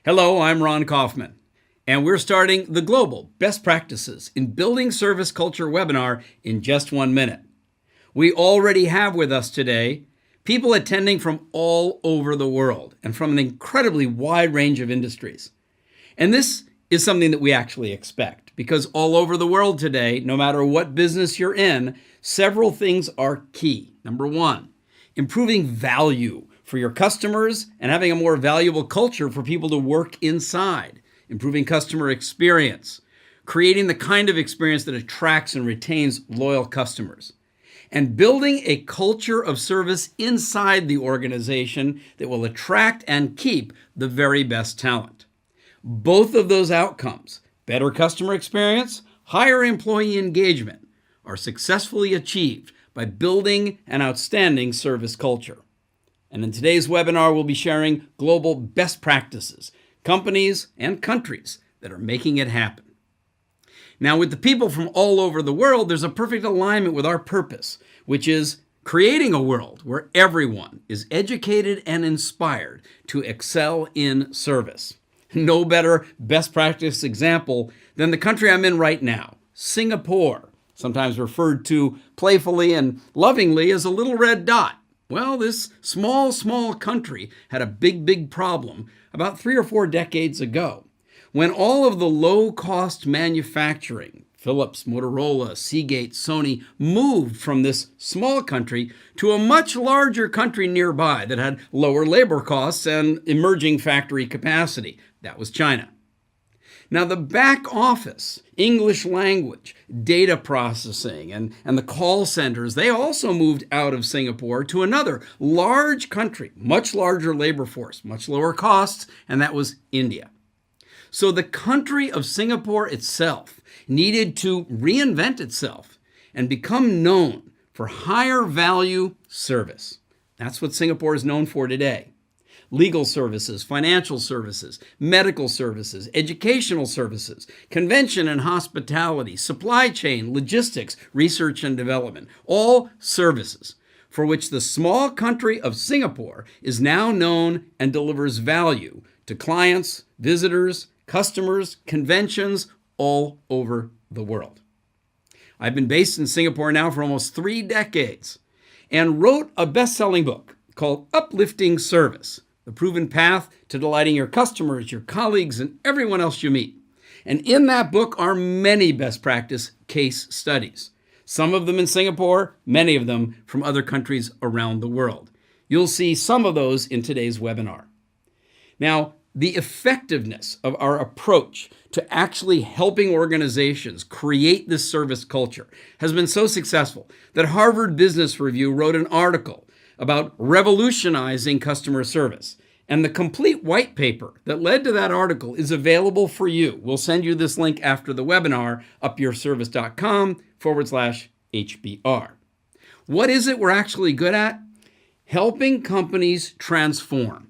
Hello, I'm Ron Kaufman, and we're starting the Global Best Practices in Building Service Culture webinar in just 1 minute. We already have with us today people attending from all over the world and from an incredibly wide range of industries. And this is something that we actually expect because all over the world today, no matter what business you're in, several things are key. Number one, improving value for your customers and having a more valuable culture for people to work inside, improving customer experience, creating the kind of experience that attracts and retains loyal customers, and building a culture of service inside the organization that will attract and keep the very best talent. Both of those outcomes, better customer experience, higher employee engagement, are successfully achieved by building an outstanding service culture. And in today's webinar, we'll be sharing global best practices, companies and countries that are making it happen. Now, with the people from all over the world, there's a perfect alignment with our purpose, which is creating a world where everyone is educated and inspired to excel in service. No better best practice example than the country I'm in right now, Singapore, sometimes referred to playfully and lovingly as a little red dot. Well, this small country had a big problem about 3 or 4 decades ago when all of the low-cost manufacturing, Philips, Motorola, Seagate, Sony, moved from this small country to a much larger country nearby that had lower labor costs and emerging factory capacity. That was China. Now, the back office, English language, data processing, and the call centers, they also moved out of Singapore to another large country, much larger labor force, much lower costs, and that was India. So the country of Singapore itself needed to reinvent itself and become known for higher value service. That's what Singapore is known for today. Legal services, financial services, medical services, educational services, convention and hospitality, supply chain, logistics, research and development, all services for which the small country of Singapore is now known and delivers value to clients, visitors, customers, conventions all over the world. I've been based in Singapore now for almost 3 decades and wrote a best-selling book called Uplifting Service, the proven path to delighting your customers, your colleagues, and everyone else you meet. And in that book are many best practice case studies, some of them in Singapore, many of them from other countries around the world. You'll see some of those in today's webinar. Now, the effectiveness of our approach to actually helping organizations create this service culture has been so successful that Harvard Business Review wrote an article about revolutionizing customer service. And the complete white paper that led to that article is available for you. We'll send you this link after the webinar, upyourservice.com/HBR. What is it we're actually good at? Helping companies transform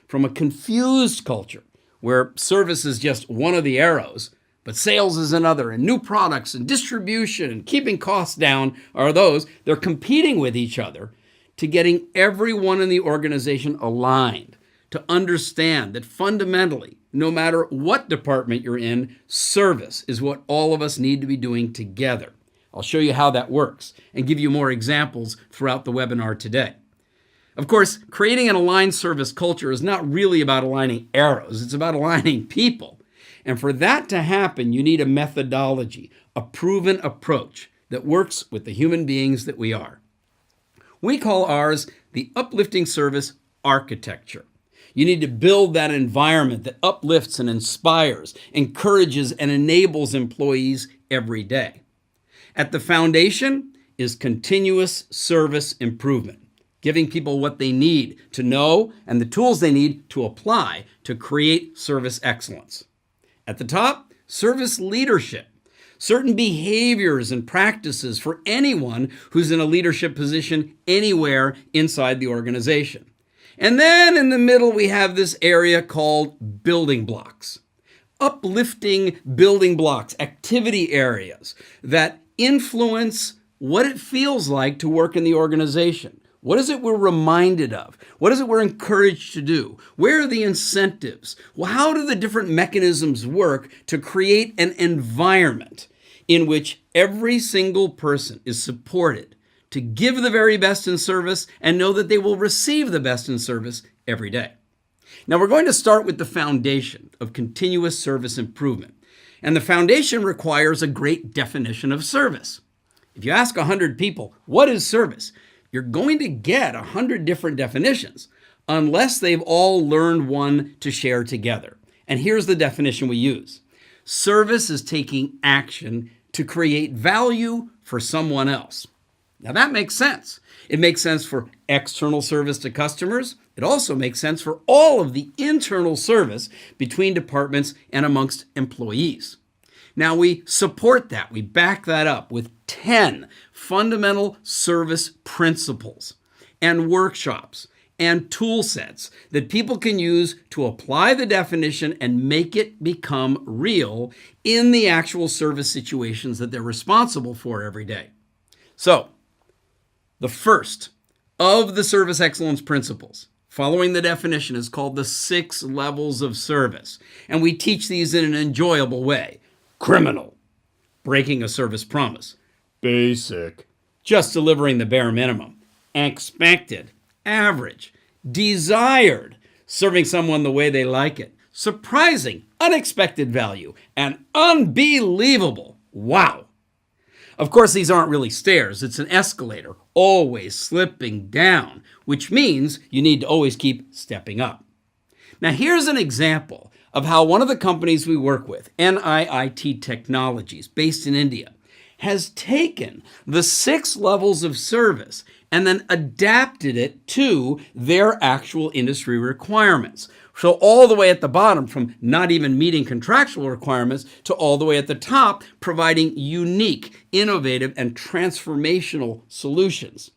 from a confused culture where service is just one of the arrows, but sales is another, and new products and distribution and keeping costs down are those. They're competing with each other to getting everyone in the organization aligned to understand that fundamentally, no matter what department you're in, service is what all of us need to be doing together. I'll show you how that works and give you more examples throughout the webinar today. Of course, creating an aligned service culture is not really about aligning arrows. It's about aligning people. And for that to happen, you need a methodology, a proven approach that works with the human beings that we are. We call ours the uplifting service architecture. You need to build that environment that uplifts and inspires, encourages and enables employees every day. At the foundation is continuous service improvement, giving people what they need to know and the tools they need to apply to create service excellence. At the top, service leadership. Certain behaviors and practices for anyone who's in a leadership position anywhere inside the organization. And then in the middle, we have this area called building blocks. Uplifting building blocks, activity areas that influence what it feels like to work in the organization, What is it we're reminded of? What is it we're encouraged to do? Where are the incentives? Well, how do the different mechanisms work to create an environment in which every single person is supported to give the very best in service and know that they will receive the best in service every day? Now, we're going to start with the foundation of continuous service improvement. And the foundation requires a great definition of service. If you ask 100 people, what is service? You're going to get 100 different definitions unless they've all learned one to share together. And here's the definition we use. Service is taking action to create value for someone else. Now that makes sense. It makes sense for external service to customers. It also makes sense for all of the internal service between departments and amongst employees. Now we support that. We back that up with 10 fundamental service principles and workshops and tool sets that people can use to apply the definition and make it become real in the actual service situations that they're responsible for every day. So, the first of the service excellence principles, following the definition, is called the 6 levels of service. And we teach these in an enjoyable way. Criminal, breaking a service promise. Basic, just delivering the bare minimum. Expected, average. Desired, serving someone the way they like it. Surprising, unexpected value. And unbelievable, wow. Of course, these aren't really stairs. It's an escalator, always slipping down, which means you need to always keep stepping up. Now, here's an example of how one of the companies we work with, NIIT Technologies, based in India, has taken the 6 levels of service and then adapted it to their actual industry requirements. So all the way at the bottom, from not even meeting contractual requirements to all the way at the top, providing unique, innovative, and transformational solutions.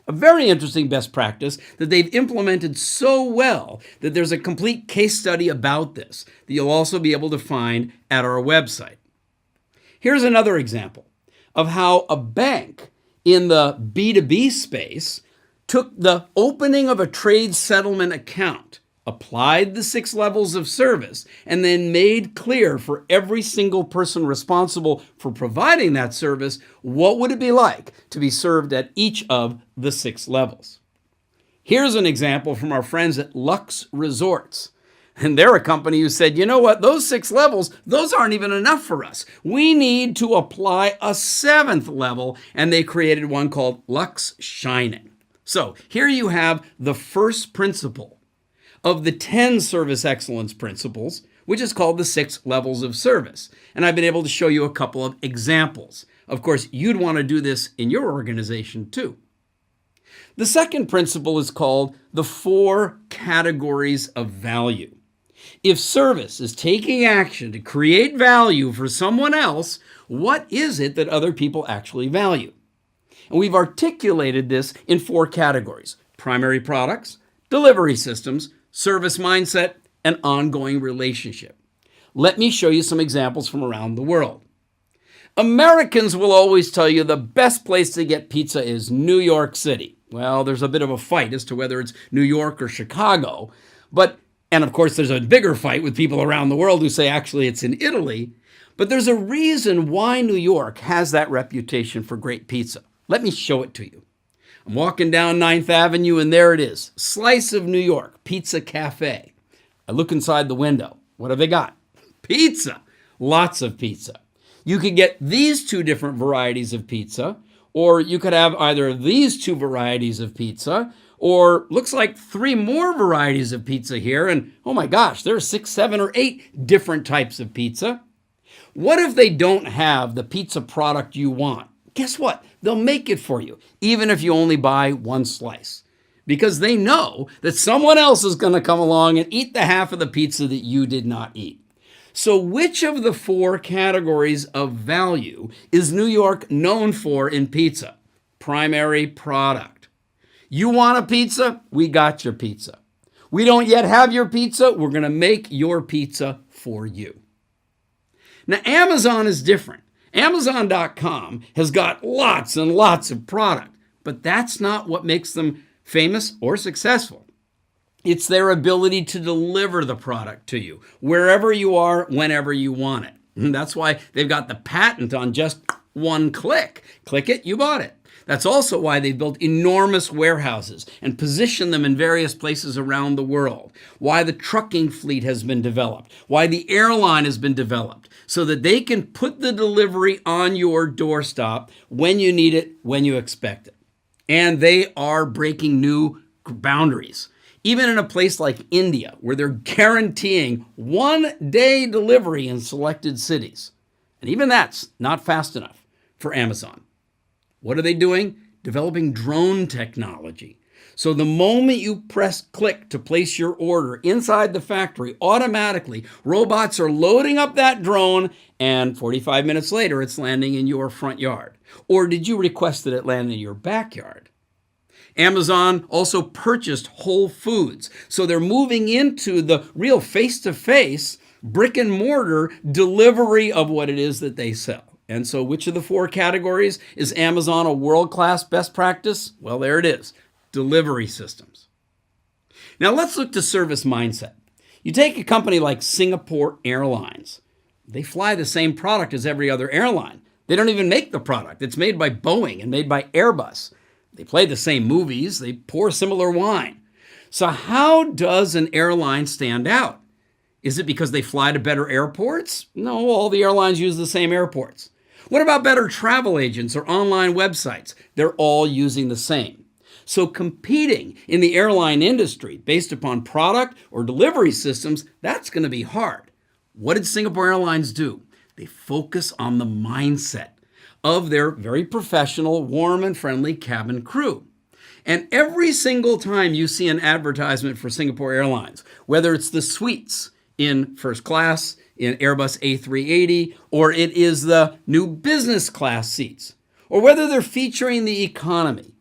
A very interesting best practice that they've implemented so well that there's a complete case study about this that you'll also be able to find at our website. Here's another example of how a bank in the B2B space took the opening of a trade settlement account, applied the 6 levels of service, and then made clear for every single person responsible for providing that service what would it be like to be served at each of the 6 levels. Here's an example from our friends at Lux Resorts. And they're a company who said, you know what, those 6 levels, those aren't even enough for us. We need to apply a 7th level, and they created one called Lux Shining. So here you have the first principle of the 10 service excellence principles, which is called the 6 levels of service. And I've been able to show you a couple of examples. Of course, you'd want to do this in your organization too. The second principle is called the 4 categories of value. If service is taking action to create value for someone else, what is it that other people actually value? And we've articulated this in 4 categories: primary products, delivery systems, service mindset, and ongoing relationship. Let me show you some examples from around the world. Americans will always tell you the best place to get pizza is New York City. Well, there's a bit of a fight as to whether it's New York or Chicago, and of course there's a bigger fight with people around the world who say actually it's in Italy, but there's a reason why New York has that reputation for great pizza. Let me show it to you. I'm walking down 9th Avenue and there it is, Slice of New York, Pizza Cafe. I look inside the window. What have they got? Pizza, lots of pizza. You could get these 2 different varieties of pizza, or you could have either these 2 varieties of pizza, or looks like 3 more varieties of pizza here, and oh my gosh, there are 6, 7, or 8 different types of pizza. What if they don't have the pizza product you want? Guess what? They'll make it for you, even if you only buy 1 slice, because they know that someone else is going to come along and eat the half of the pizza that you did not eat. So which of the 4 categories of value is New York known for in pizza? Primary product. You want a pizza? We got your pizza. We don't yet have your pizza? We're going to make your pizza for you. Now, Amazon is different. Amazon.com has got lots and lots of product, but that's not what makes them famous or successful. It's their ability to deliver the product to you, wherever you are, whenever you want it. And that's why they've got the patent on just one click. Click it, you bought it. That's also why they've built enormous warehouses and positioned them in various places around the world. Why the trucking fleet has been developed. Why the airline has been developed. So that they can put the delivery on your doorstep when you need it, when you expect it. And they are breaking new boundaries. Even in a place like India, where they're guaranteeing one-day delivery in selected cities. And even that's not fast enough for Amazon. What are they doing? Developing drone technology. So the moment you press click to place your order inside the factory, automatically, robots are loading up that drone, and 45 minutes later, it's landing in your front yard. Or did you request that it land in your backyard? Amazon also purchased Whole Foods. So they're moving into the real face-to-face, brick and mortar delivery of what it is that they sell. And so which of the four categories is Amazon a world-class best practice? Well, there it is, delivery systems. Now let's look to service mindset. You take a company like Singapore Airlines. They fly the same product as every other airline. They don't even make the product. It's made by Boeing and made by Airbus. They play the same movies. They pour similar wine. So how does an airline stand out? Is it because they fly to better airports? No, all the airlines use the same airports. What about better travel agents or online websites? They're all using the same. So competing in the airline industry based upon product or delivery systems, that's going to be hard. What did Singapore Airlines do? They focus on the mindset of their very professional, warm and friendly cabin crew. And every single time you see an advertisement for Singapore Airlines, whether it's the suites in first class, in Airbus A380, or it is the new business class seats, or whether they're featuring the economy,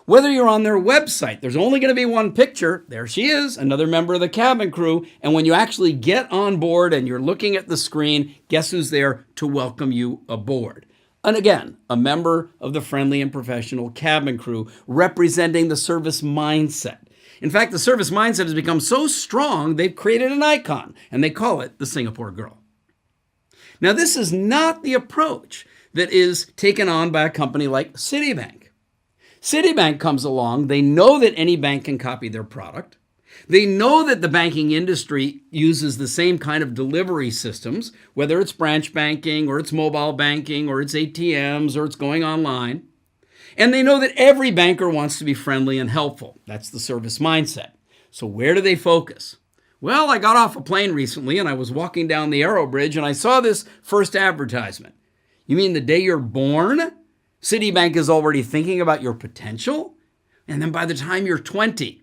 whether you're on their website, there's only going to be one picture. There she is, another member of the cabin crew. And when you actually get on board and you're looking at the screen, guess who's there to welcome you aboard? And again, a member of the friendly and professional cabin crew representing the service mindset. In fact, the service mindset has become so strong, they've created an icon, and they call it the Singapore Girl. Now, this is not the approach that is taken on by a company like Citibank. Citibank comes along. They know that any bank can copy their product. They know that the banking industry uses the same kind of delivery systems, whether it's branch banking or it's mobile banking or it's ATMs or it's going online. And they know that every banker wants to be friendly and helpful. That's the service mindset. So where do they focus? Well, I got off a plane recently and I was walking down the Aero Bridge and I saw this first advertisement. You mean the day you're born? Citibank is already thinking about your potential? And then by the time you're 20,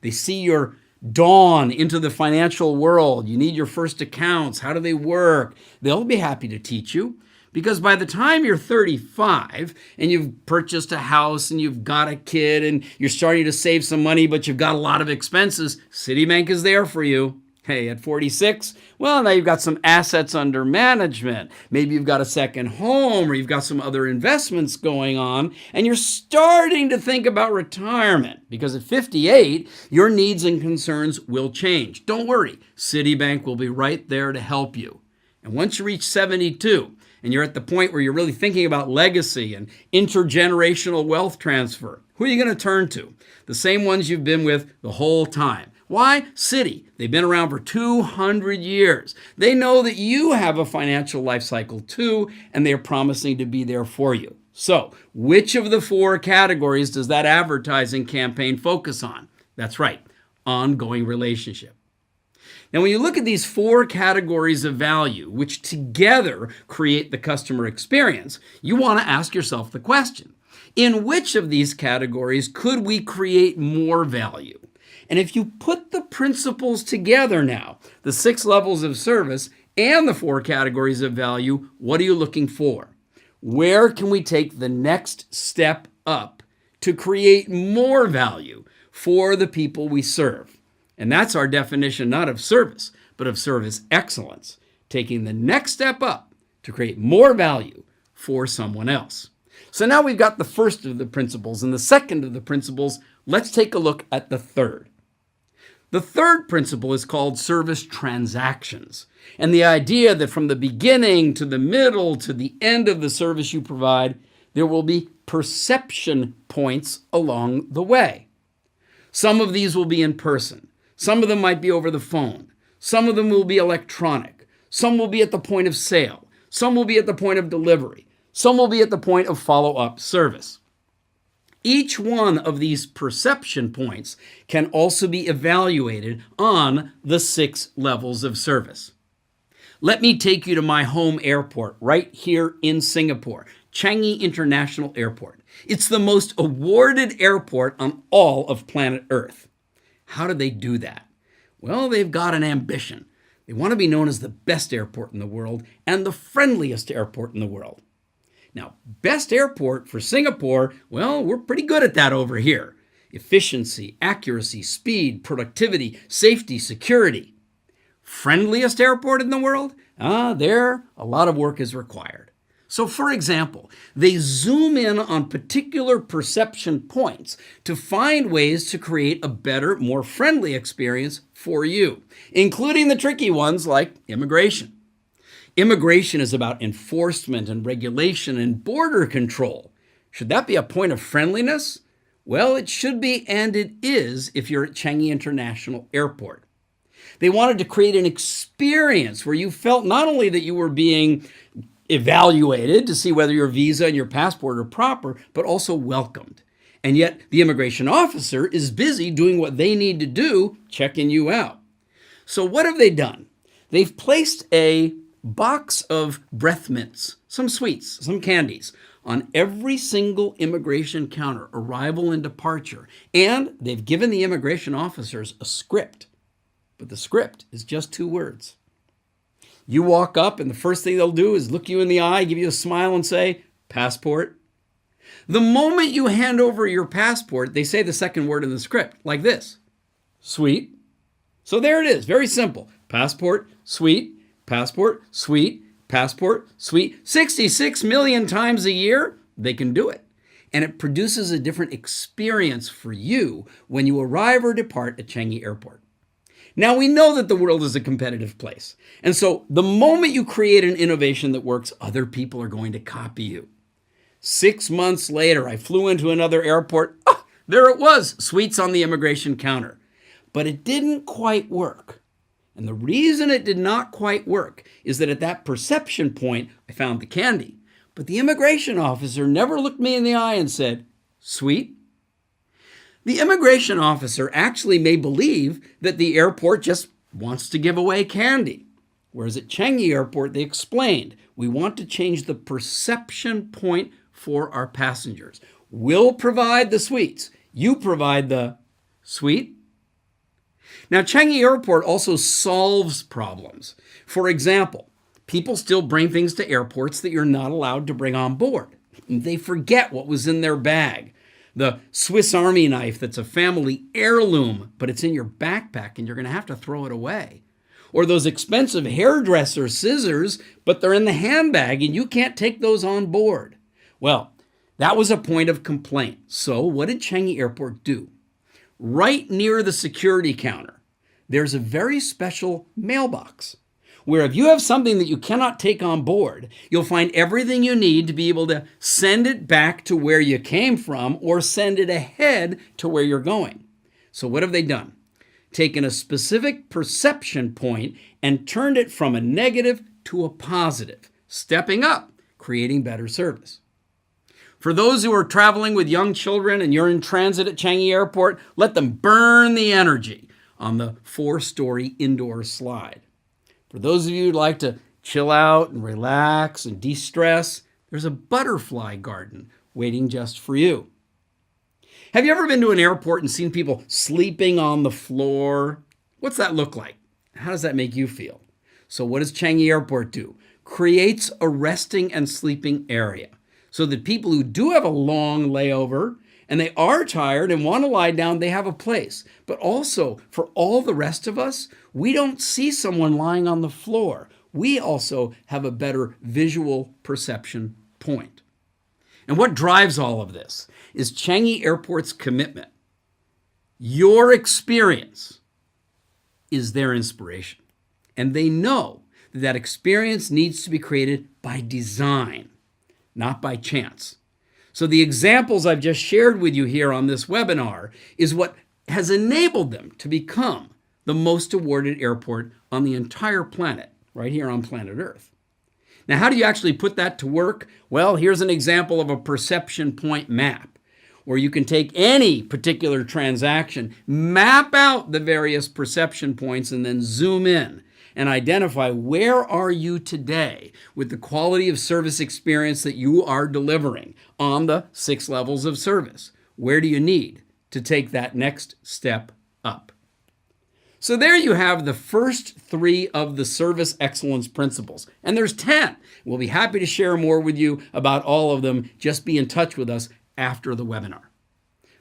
they see your dawn into the financial world. You need your first accounts. How do they work? They'll be happy to teach you. Because by the time you're 35 and you've purchased a house and you've got a kid and you're starting to save some money, but you've got a lot of expenses, Citibank is there for you. Hey, at 46, well, now you've got some assets under management. Maybe you've got a second home or you've got some other investments going on and you're starting to think about retirement because at 58, your needs and concerns will change. Don't worry, Citibank will be right there to help you. And once you reach 72 and you're at the point where you're really thinking about legacy and intergenerational wealth transfer, who are you going to turn to? The same ones you've been with the whole time. Why? Citi. They've been around for 200 years. They know that you have a financial life cycle too, and they're promising to be there for you. So, which of the four categories does that advertising campaign focus on? That's right, ongoing relationship. Now, when you look at these four categories of value, which together create the customer experience, you want to ask yourself the question, in which of these categories could we create more value? And if you put the principles together now, the 6 levels of service and the 4 categories of value, what are you looking for? Where can we take the next step up to create more value for the people we serve? And that's our definition, not of service, but of service excellence, taking the next step up to create more value for someone else. So now we've got the first of the principles and the second of the principles. Let's take a look at the third. The third principle is called service transactions. And the idea that from the beginning to the middle to the end of the service you provide, there will be perception points along the way. Some of these will be in person. Some of them might be over the phone. Some of them will be electronic. Some will be at the point of sale. Some will be at the point of delivery. Some will be at the point of follow-up service. Each one of these perception points can also be evaluated on the 6 levels of service. Let me take you to my home airport right here in Singapore, Changi International Airport. It's the most awarded airport on all of planet Earth. How do they do that? Well, they've got an ambition. They want to be known as the best airport in the world and the friendliest airport in the world. Now, best airport for Singapore, well, we're pretty good at that over here. Efficiency, accuracy, speed, productivity, safety, security. Friendliest airport in the world? There, a lot of work is required. So, for example, they zoom in on particular perception points to find ways to create a better, more friendly experience for you, including the tricky ones like immigration. Immigration is about enforcement and regulation and border control. Should that be a point of friendliness? Well, it should be, and it is if you're at Changi International Airport. They wanted to create an experience where you felt not only that you were being evaluated to see whether your visa and your passport are proper, but also welcomed. And yet the immigration officer is busy doing what they need to do, checking you out. So what have they done? They've placed a box of breath mints, some sweets, some candies, on every single immigration counter, arrival and departure. And they've given the immigration officers a script. But the script is just 2 words. You walk up and the first thing they'll do is look you in the eye, give you a smile and say, passport. The moment you hand over your passport, they say the second word in the script, like this, sweet. So there it is, very simple. Passport, sweet, passport, sweet, passport, sweet. 66 million times a year, they can do it. And it produces a different experience for you when you arrive or depart at Changi Airport. Now, we know that the world is a competitive place. And so the moment you create an innovation that works, other people are going to copy you. 6 months later, I flew into another airport. Oh, there it was, sweets on the immigration counter. But it didn't quite work. And the reason it did not quite work is that at that perception point, I found the candy. But the immigration officer never looked me in the eye and said, sweet. The immigration officer actually may believe that the airport just wants to give away candy. Whereas at Changi Airport, they explained, we want to change the perception point for our passengers. We'll provide the sweets. You provide the sweet. Now, Changi Airport also solves problems. For example, people still bring things to airports that you're not allowed to bring on board. They forget what was in their bag. The Swiss Army knife that's a family heirloom, but it's in your backpack and you're going to have to throw it away. Or those expensive hairdresser scissors, but they're in the handbag and you can't take those on board. Well, that was a point of complaint. So what did Changi Airport do? Right near the security counter, there's a very special mailbox where if you have something that you cannot take on board, you'll find everything you need to be able to send it back to where you came from or send it ahead to where you're going. So what have they done? Taken a specific perception point and turned it from a negative to a positive, stepping up, creating better service. For those who are traveling with young children and you're in transit at Changi Airport, let them burn the energy on the 4-story indoor slide. For those of you who'd like to chill out and relax and de-stress, there's a butterfly garden waiting just for you. Have you ever been to an airport and seen people sleeping on the floor? What's that look like? How does that make you feel? So what does Changi Airport do? Creates a resting and sleeping area so that people who do have a long layover and they are tired and want to lie down, they have a place. But also, for all the rest of us, we don't see someone lying on the floor. We also have a better visual perception point. And what drives all of this is Changi Airport's commitment. Your experience is their inspiration. And they know that that experience needs to be created by design, not by chance. So the examples I've just shared with you here on this webinar is what has enabled them to become the most awarded airport on the entire planet, right here on planet Earth. Now, how do you actually put that to work? Well, here's an example of a perception point map, where you can take any particular transaction, map out the various perception points, and then zoom in and identify where are you today with the quality of service experience that you are delivering on the 6 levels of service. Where do you need to take that next step up? So there you have the first 3 of the service excellence principles. And there's 10. We'll be happy to share more with you about all of them. Just be in touch with us after the webinar.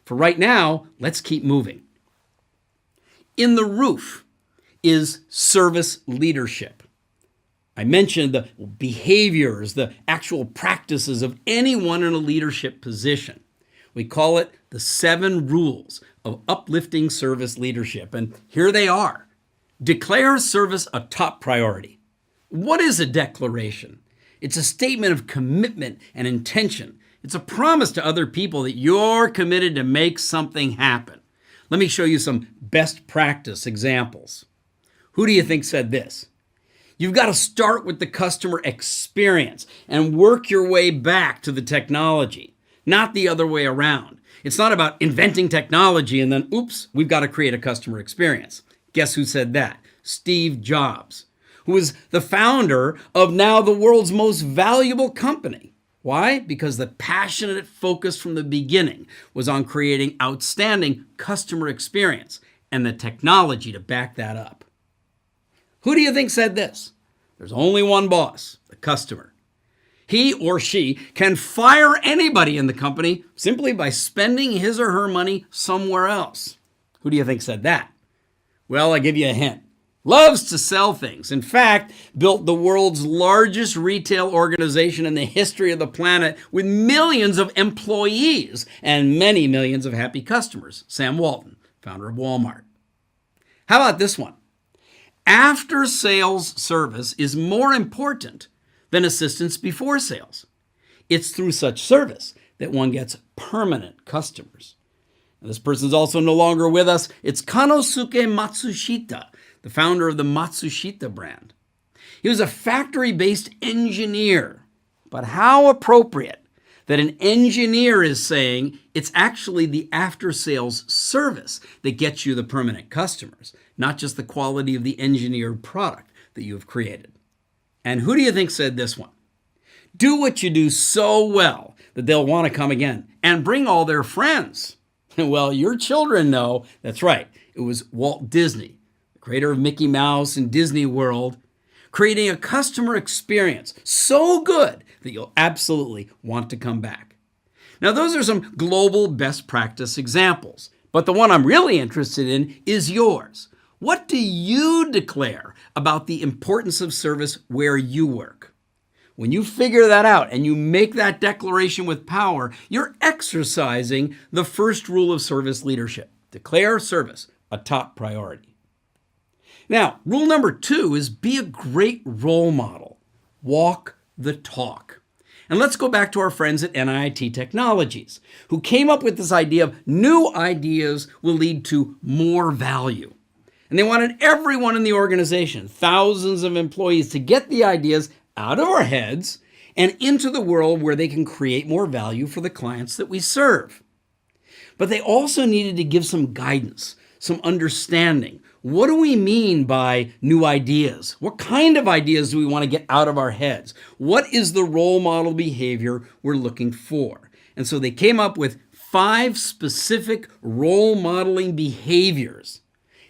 For right now, let's keep moving. In the roof is service leadership. I mentioned the behaviors, the actual practices of anyone in a leadership position. We call it the 7 rules of uplifting service leadership. And here they are. Declare service a top priority. What is a declaration? It's a statement of commitment and intention. It's a promise to other people that you're committed to make something happen. Let me show you some best practice examples. Who do you think said this? You've got to start with the customer experience and work your way back to the technology, not the other way around. It's not about inventing technology and then, oops, we've got to create a customer experience. Guess who said that? Steve Jobs, who is the founder of now the world's most valuable company. Why? Because the passionate focus from the beginning was on creating outstanding customer experience and the technology to back that up. Who do you think said this? There's only one boss, the customer. He or she can fire anybody in the company simply by spending his or her money somewhere else. Who do you think said that? Well, I'll give you a hint. Loves to sell things. In fact, built the world's largest retail organization in the history of the planet with millions of employees and many millions of happy customers. Sam Walton, founder of Walmart. How about this one? After sales service is more important than assistance before sales. It's through such service that one gets permanent customers. Now, this person's also no longer with us. It's Konosuke Matsushita, the founder of the Matsushita brand. He was a factory-based engineer, but how appropriate that an engineer is saying it's actually the after-sales service that gets you the permanent customers, not just the quality of the engineered product that you have created. And who do you think said this one? Do what you do so well that they'll want to come again and bring all their friends. Well, your children know that's right. It was Walt Disney, the creator of Mickey Mouse and Disney World, creating a customer experience so good that you'll absolutely want to come back. Now, those are some global best practice examples, but the one I'm really interested in is yours. What do you declare about the importance of service where you work? When you figure that out and you make that declaration with power, you're exercising the first rule of service leadership. Declare service a top priority. Now, rule number 2 is be a great role model. Walk the talk. And let's go back to our friends at NIIT Technologies, who came up with this idea of new ideas will lead to more value. And they wanted everyone in the organization, thousands of employees, to get the ideas out of our heads and into the world where they can create more value for the clients that we serve. But they also needed to give some guidance, some understanding. What do we mean by new ideas? What kind of ideas do we want to get out of our heads? What is the role model behavior we're looking for? And so they came up with 5 specific role modeling behaviors.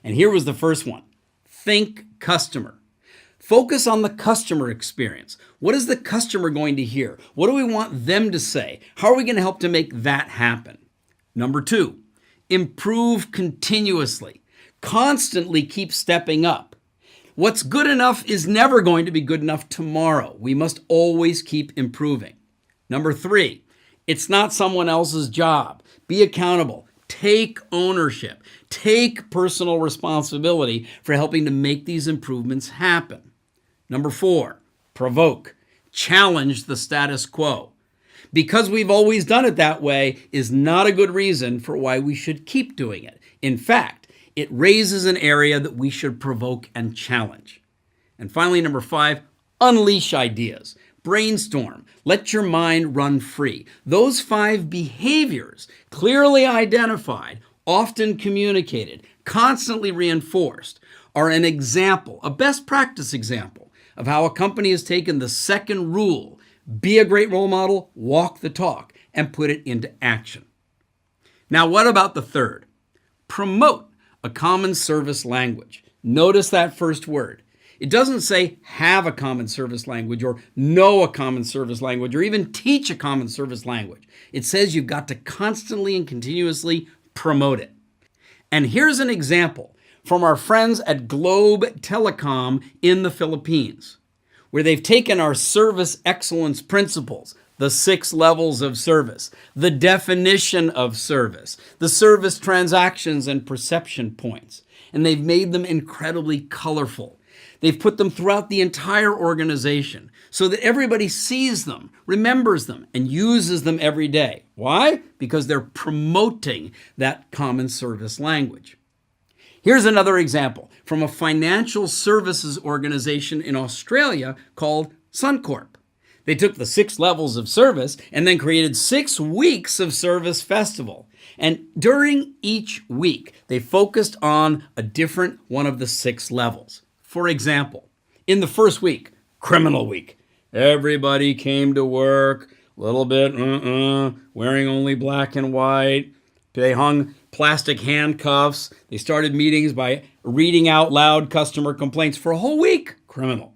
And here was the first one. Think customer. Focus on the customer experience. What is the customer going to hear? What do we want them to say? How are we going to help to make that happen? Number 2, improve continuously. Constantly keep stepping up. What's good enough is never going to be good enough tomorrow. We must always keep improving. Number 3, It's not someone else's job. Be accountable. Take ownership. Take personal responsibility for helping to make these improvements happen. Number 4, provoke. Challenge the status quo. Because we've always done it that way is not a good reason for why we should keep doing it. In fact, it raises an area that we should provoke and challenge. And finally, number 5, unleash ideas. Brainstorm. Let your mind run free. Those 5 behaviors, clearly identified, often communicated, constantly reinforced, are an example, a best practice example of how a company has taken the second rule, be a great role model, walk the talk, and put it into action. Now, what about the third? Promote a common service language. Notice that first word. It doesn't say have a common service language or know a common service language or even teach a common service language. It says you've got to constantly and continuously promote it. And here's an example from our friends at Globe Telecom in the Philippines, where they've taken our service excellence principles, the 6 levels of service, the definition of service, the service transactions and perception points, and they've made them incredibly colorful. They've put them throughout the entire organization so that everybody sees them, remembers them, and uses them every day. Why? Because they're promoting that common service language. Here's another example from a financial services organization in Australia called Suncorp. They took the 6 levels of service and then created 6 weeks of service festival. And during each week, they focused on a different one of the 6 levels. For example, in the first week, Criminal Week, everybody came to work, a little bit, wearing only black and white. They hung plastic handcuffs. They started meetings by reading out loud customer complaints for a whole week. Criminal.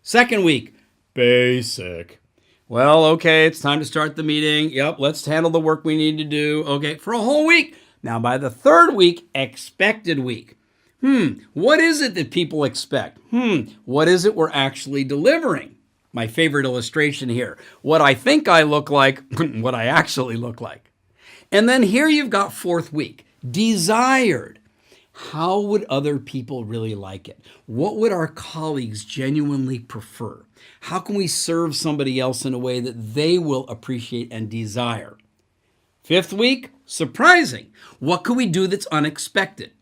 Second week, basic. Well, okay, it's time to start the meeting. Yep, let's handle the work we need to do. Okay, for a whole week. Now, by the third week, expected week. What is it that people expect? What is it we're actually delivering? My favorite illustration here. What I think I look like, what I actually look like. And then here you've got fourth week, desired. How would other people really like it? What would our colleagues genuinely prefer? How can we serve somebody else in a way that they will appreciate and desire? Fifth week, surprising. What can we do that's unexpected?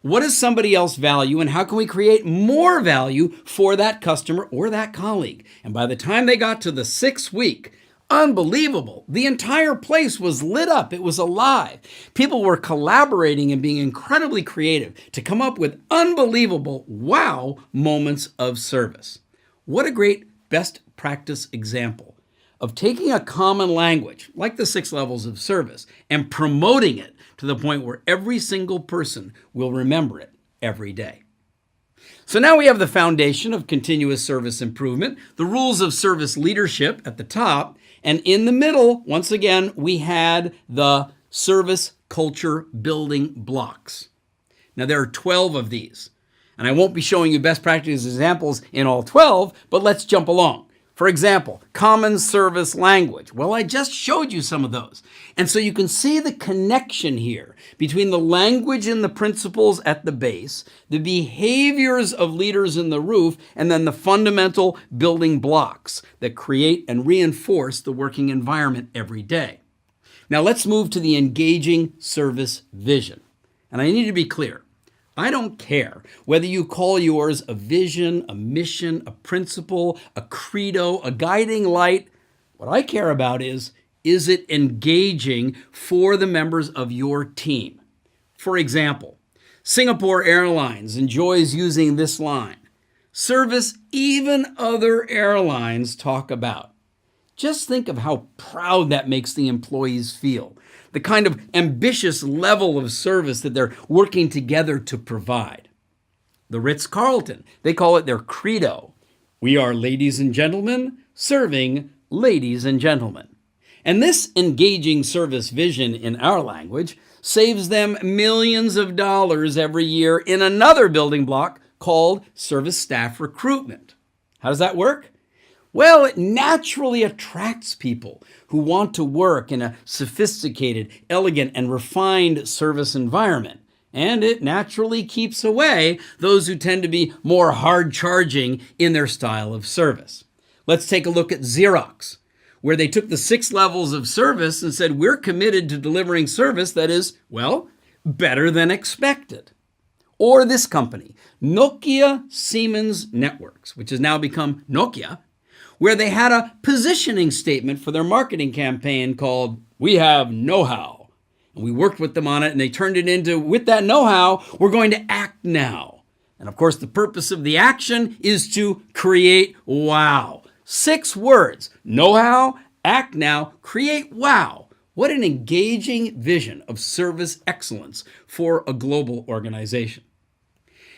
What does somebody else value, and how can we create more value for that customer or that colleague? And by the time they got to the 6th week, unbelievable. The entire place was lit up. It was alive. People were collaborating and being incredibly creative to come up with unbelievable wow moments of service. What a great best practice example of taking a common language, like the 6 levels of service, and promoting it to the point where every single person will remember it every day. So now we have the foundation of continuous service improvement, the rules of service leadership at the top, and in the middle, once again, we had the service culture building blocks. Now there are 12 of these, and I won't be showing you best practice examples in all 12, but let's jump along. For example, common service language. Well, I just showed you some of those. And so you can see the connection here between the language and the principles at the base, the behaviors of leaders in the roof, and then the fundamental building blocks that create and reinforce the working environment every day. Now let's move to the engaging service vision. And I need to be clear. I don't care whether you call yours a vision, a mission, a principle, a credo, a guiding light. What I care about is it engaging for the members of your team? For example, Singapore Airlines enjoys using this line, service even other airlines talk about. Just think of how proud that makes the employees feel. The kind of ambitious level of service that they're working together to provide. The Ritz-Carlton, they call it their credo. We are ladies and gentlemen serving ladies and gentlemen. And this engaging service vision in our language saves them millions of dollars every year in another building block called service staff recruitment. How does that work? Well, it naturally attracts people who want to work in a sophisticated, elegant, and refined service environment. And it naturally keeps away those who tend to be more hard-charging in their style of service. Let's take a look at Xerox, where they took the 6 levels of service and said, we're committed to delivering service that is, well, better than expected. Or this company, Nokia Siemens Networks, which has now become Nokia, where they had a positioning statement for their marketing campaign called, we have know-how. And we worked with them on it, and they turned it into, with that know-how, we're going to act now. And of course, the purpose of the action is to create wow. 6 words, know-how, act now, create wow. What an engaging vision of service excellence for a global organization.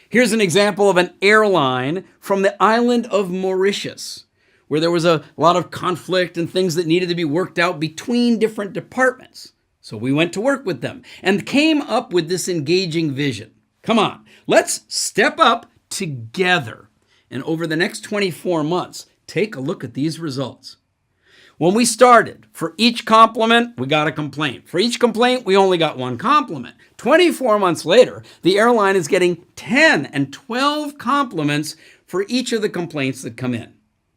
Here's an example of an airline from the island of Mauritius, where there was a lot of conflict and things that needed to be worked out between different departments. So we went to work with them and came up with this engaging vision. Come on, let's step up together. And over the next 24 months, take a look at these results. When we started, for each compliment, we got a complaint. For each complaint, we only got 1 compliment. 24 months later, the airline is getting 10 and 12 compliments for each of the complaints that come in.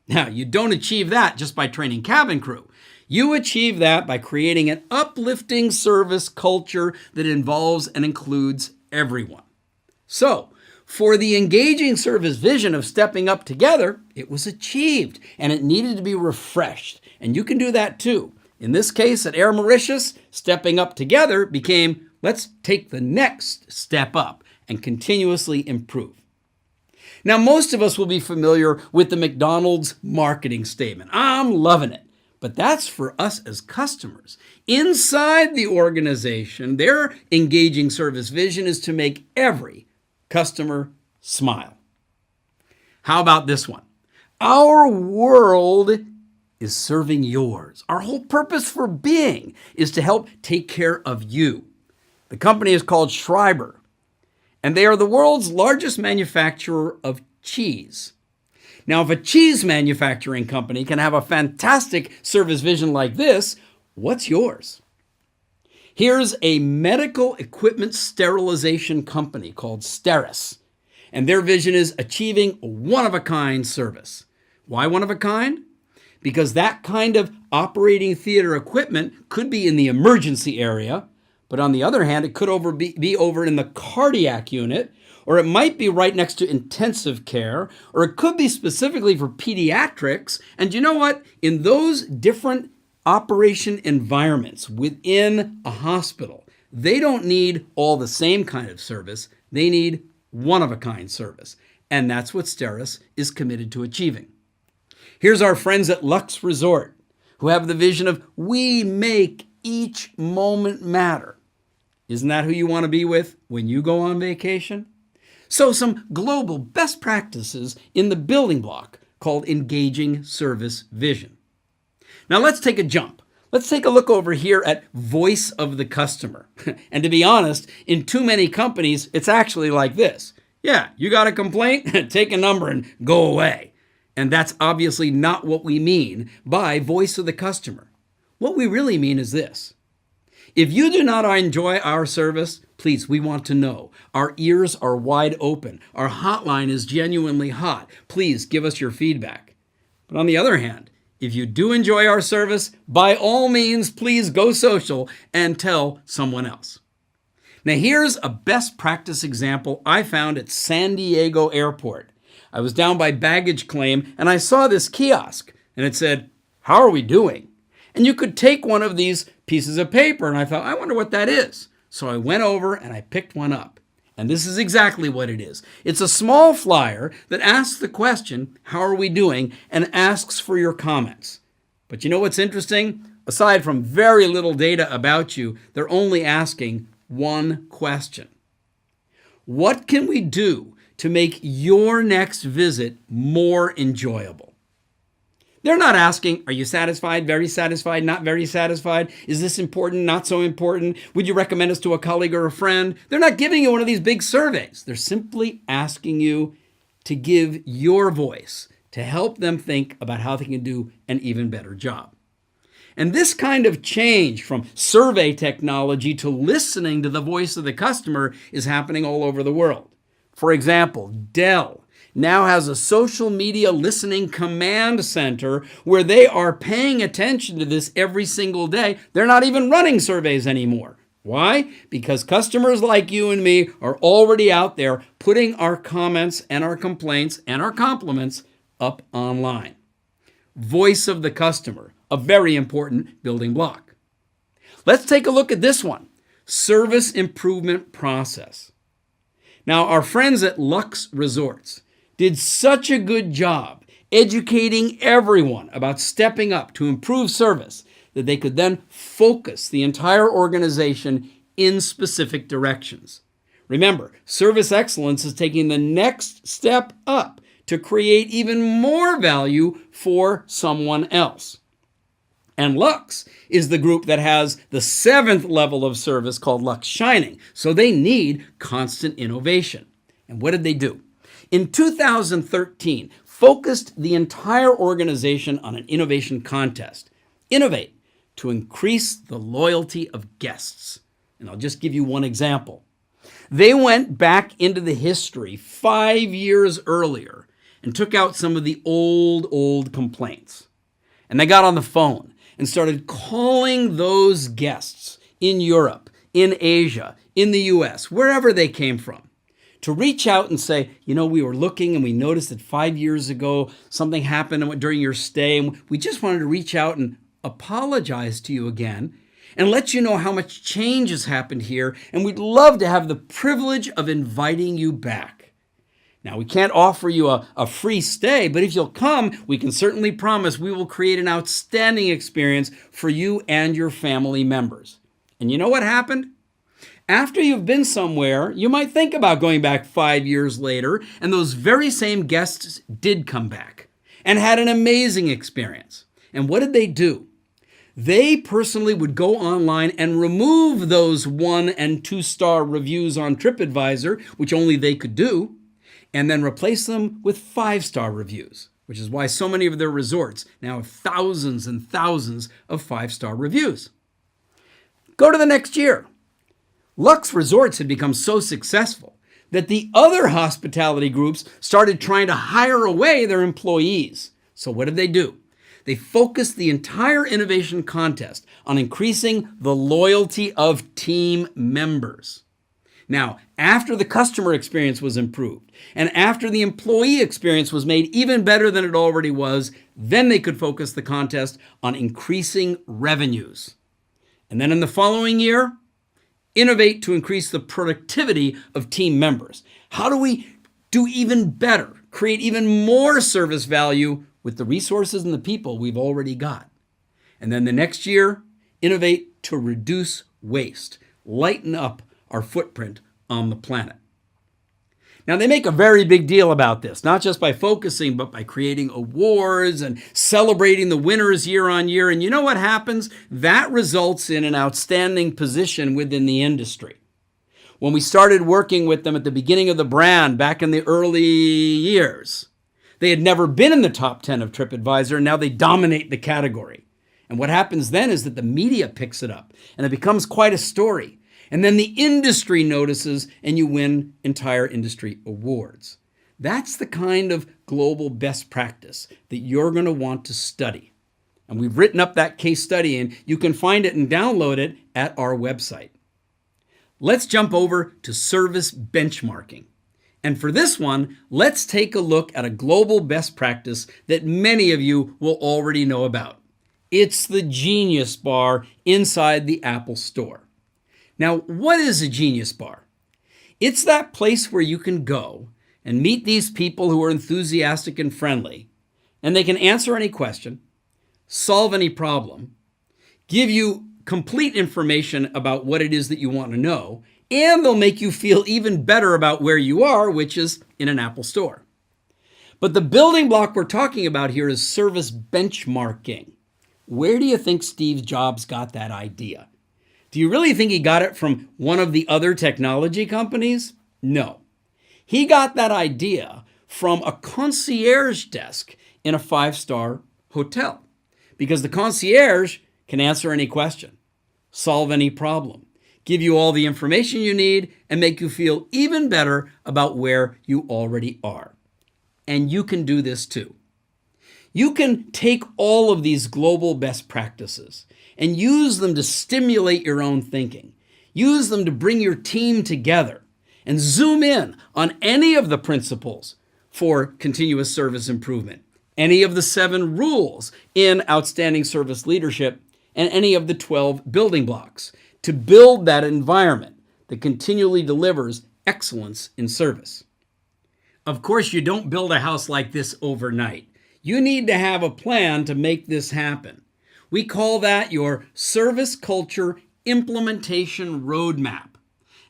Now, you don't achieve that just by training cabin crew. You achieve that by creating an uplifting service culture that involves and includes everyone. So, for the engaging service vision of stepping up together, it was achieved and it needed to be refreshed. And you can do that too. In this case, at Air Mauritius, stepping up together became, let's take the next step up and continuously improve. Now, most of us will be familiar with the McDonald's marketing statement. I'm loving it. But that's for us as customers. Inside the organization, their engaging service vision is to make every customer smile. How about this one? Our world is serving yours. Our whole purpose for being is to help take care of you. The company is called Schreiber, and they are the world's largest manufacturer of cheese. Now, if a cheese manufacturing company can have a fantastic service vision like this, what's yours? Here's a medical equipment sterilization company called Steris, and their vision is achieving one-of-a-kind service. Why one-of-a-kind? Because that kind of operating theater equipment could be in the emergency area, but on the other hand, it could be over in the cardiac unit, or it might be right next to intensive care, or it could be specifically for pediatrics. And you know what? In those different operation environments within a hospital, they don't need all the same kind of service. They need one-of-a-kind service. And that's what Steris is committed to achieving. Here's our friends at Lux Resort, who have the vision of we make each moment matter. Isn't that who you want to be with when you go on vacation? So some global best practices in the building block called engaging service vision. Now let's take a jump. Let's take a look over here at voice of the customer. And to be honest, in too many companies, it's actually like this. Yeah, you got a complaint? Take a number and go away. And that's obviously not what we mean by voice of the customer. What we really mean is this. If you do not enjoy our service, please, we want to know. Our ears are wide open. Our hotline is genuinely hot. Please give us your feedback. But on the other hand, if you do enjoy our service, by all means, please go social and tell someone else. Now, here's a best practice example I found at San Diego Airport. I was down by baggage claim and I saw this kiosk and it said, "How are we doing?" And you could take one of these pieces of paper, and I thought, I wonder what that is. So I went over and I picked one up. And this is exactly what it is. It's a small flyer that asks the question, how are we doing, and asks for your comments. But you know what's interesting? Aside from very little data about you, they're only asking one question. What can we do to make your next visit more enjoyable? They're not asking, are you satisfied, very satisfied, not very satisfied? Is this important, not so important? Would you recommend us to a colleague or a friend? They're not giving you one of these big surveys. They're simply asking you to give your voice to help them think about how they can do an even better job. And this kind of change from survey technology to listening to the voice of the customer is happening all over the world. For example, Dell now has a social media listening command center where they are paying attention to this every single day. They're not even running surveys anymore. Why? Because customers like you and me are already out there putting our comments and our complaints and our compliments up online. Voice of the customer, a very important building block. Let's take a look at this one, service improvement process. Now, our friends at Lux Resorts did such a good job educating everyone about stepping up to improve service that they could then focus the entire organization in specific directions. Remember, service excellence is taking the next step up to create even more value for someone else. And Lux is the group that has the 7th level of service called Lux Shining. So they need constant innovation. And what did they do? In 2013, focused the entire organization on an innovation contest. Innovate to increase the loyalty of guests. And I'll just give you one example. They went back into the history 5 years earlier and took out some of the old complaints. And they got on the phone and started calling those guests in Europe, in Asia, in the US, wherever they came from, to reach out and say, we were looking and we noticed that 5 years ago something happened during your stay, and we just wanted to reach out and apologize to you again and let you know how much change has happened here, and we'd love to have the privilege of inviting you back. Now, we can't offer you a free stay, but if you'll come, we can certainly promise we will create an outstanding experience for you and your family members. And you know what happened? After you've been somewhere, you might think about going back 5 years later, and those very same guests did come back and had an amazing experience. And what did they do? They personally would go online and remove those 1- and 2-star reviews on TripAdvisor, which only they could do, and then replace them with 5-star reviews, which is why so many of their resorts now have thousands and thousands of 5-star reviews. Go to the next year. Lux Resorts had become so successful that the other hospitality groups started trying to hire away their employees. So what did they do? They focused the entire innovation contest on increasing the loyalty of team members. Now, after the customer experience was improved and after the employee experience was made even better than it already was, then they could focus the contest on increasing revenues. And then in the following year, innovate to increase the productivity of team members. How do we do even better, create even more service value with the resources and the people we've already got? And then the next year, innovate to reduce waste, lighten up our footprint on the planet. Now, they make a very big deal about this, not just by focusing, but by creating awards and celebrating the winners year on year. And you know what happens? That results in an outstanding position within the industry. When we started working with them at the beginning of the brand back in the early years, they had never been in the top 10 of TripAdvisor, and now they dominate the category. And what happens then is that the media picks it up, and it becomes quite a story. And then the industry notices, and you win entire industry awards. That's the kind of global best practice that you're going to want to study. And we've written up that case study, and you can find it and download it at our website. Let's jump over to service benchmarking. And for this one, let's take a look at a global best practice that many of you will already know about. It's the Genius Bar inside the Apple Store. Now, what is a Genius Bar? It's that place where you can go and meet these people who are enthusiastic and friendly, and they can answer any question, solve any problem, give you complete information about what it is that you want to know, and they'll make you feel even better about where you are, which is in an Apple Store. But the building block we're talking about here is service benchmarking. Where do you think Steve Jobs got that idea? Do you really think he got it from one of the other technology companies? No. He got that idea from a concierge desk in a 5-star hotel, because the concierge can answer any question, solve any problem, give you all the information you need, and make you feel even better about where you already are. And you can do this too. You can take all of these global best practices and use them to stimulate your own thinking. Use them to bring your team together and zoom in on any of the principles for continuous service improvement, any of the 7 rules in outstanding service leadership, and any of the 12 building blocks to build that environment that continually delivers excellence in service. Of course, you don't build a house like this overnight. You need to have a plan to make this happen. We call that your service culture implementation roadmap.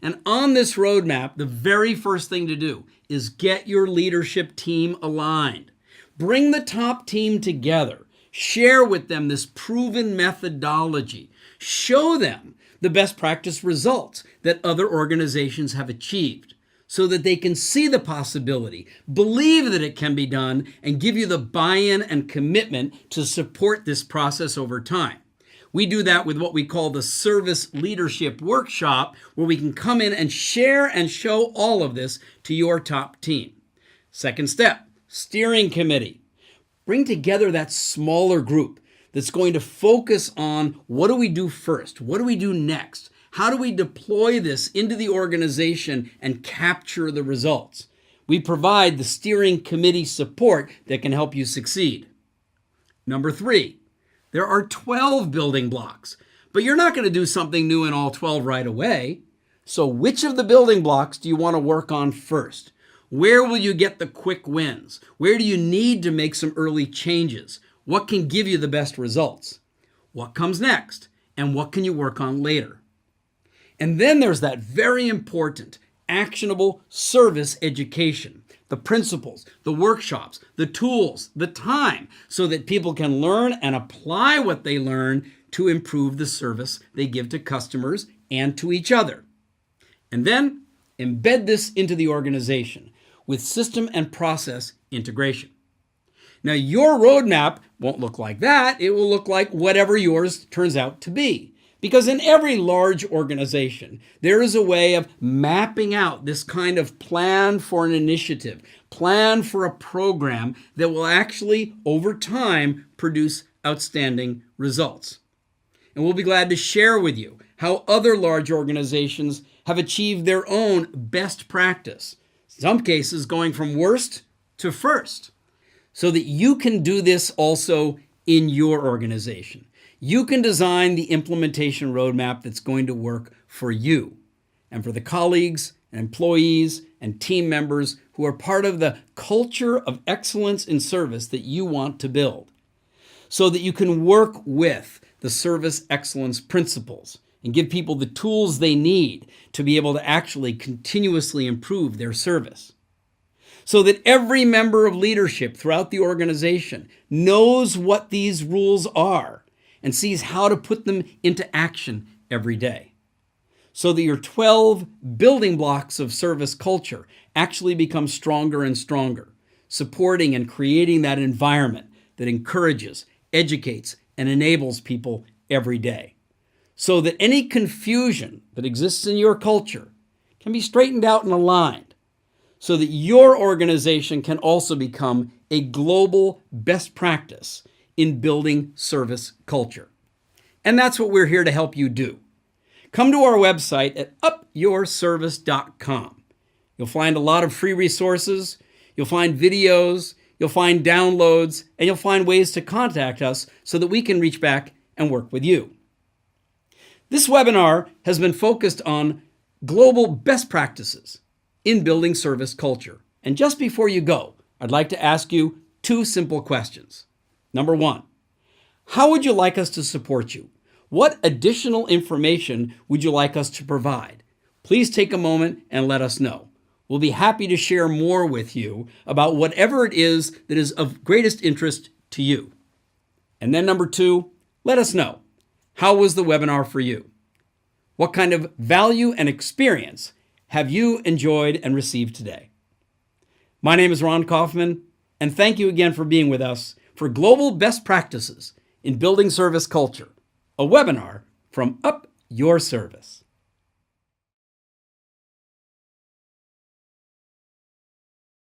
And on this roadmap, the very first thing to do is get your leadership team aligned. Bring the top team together. Share with them this proven methodology. Show them the best practice results that other organizations have achieved so that they can see the possibility, believe that it can be done, and give you the buy-in and commitment to support this process over time. We do that with what we call the Service Leadership Workshop, where we can come in and share and show all of this to your top team. Second step, steering committee. Bring together that smaller group that's going to focus on what do we do first? What do we do next? How do we deploy this into the organization and capture the results? We provide the steering committee support that can help you succeed. Number 3, there are 12 building blocks, but you're not going to do something new in all 12 right away. So which of the building blocks do you want to work on first? Where will you get the quick wins? Where do you need to make some early changes? What can give you the best results? What comes next? And what can you work on later? And then there's that very important, actionable service education, the principles, the workshops, the tools, the time, so that people can learn and apply what they learn to improve the service they give to customers and to each other. And then embed this into the organization with system and process integration. Now, your roadmap won't look like that. It will look like whatever yours turns out to be. Because in every large organization, there is a way of mapping out this kind of plan for an initiative, plan for a program that will actually, over time, produce outstanding results. And we'll be glad to share with you how other large organizations have achieved their own best practice, in some cases going from worst to first, so that you can do this also in your organization. You can design the implementation roadmap that's going to work for you and for the colleagues and employees and team members who are part of the culture of excellence in service that you want to build, so that you can work with the service excellence principles and give people the tools they need to be able to actually continuously improve their service, so that every member of leadership throughout the organization knows what these rules are and sees how to put them into action every day, so that your 12 building blocks of service culture actually become stronger and stronger, supporting and creating that environment that encourages, educates, and enables people every day, so that any confusion that exists in your culture can be straightened out and aligned, so that your organization can also become a global best practice in building service culture. And that's what we're here to help you do. Come to our website at upyourservice.com. You'll find a lot of free resources, you'll find videos, you'll find downloads, and you'll find ways to contact us so that we can reach back and work with you. This webinar has been focused on global best practices in building service culture. And just before you go, I'd like to ask you 2 simple questions. Number 1, how would you like us to support you? What additional information would you like us to provide? Please take a moment and let us know. We'll be happy to share more with you about whatever it is that is of greatest interest to you. And then number 2, let us know. How was the webinar for you? What kind of value and experience have you enjoyed and received today? My name is Ron Kaufman, and thank you again for being with us for Global Best Practices in Building Service Culture, a webinar from Up Your Service.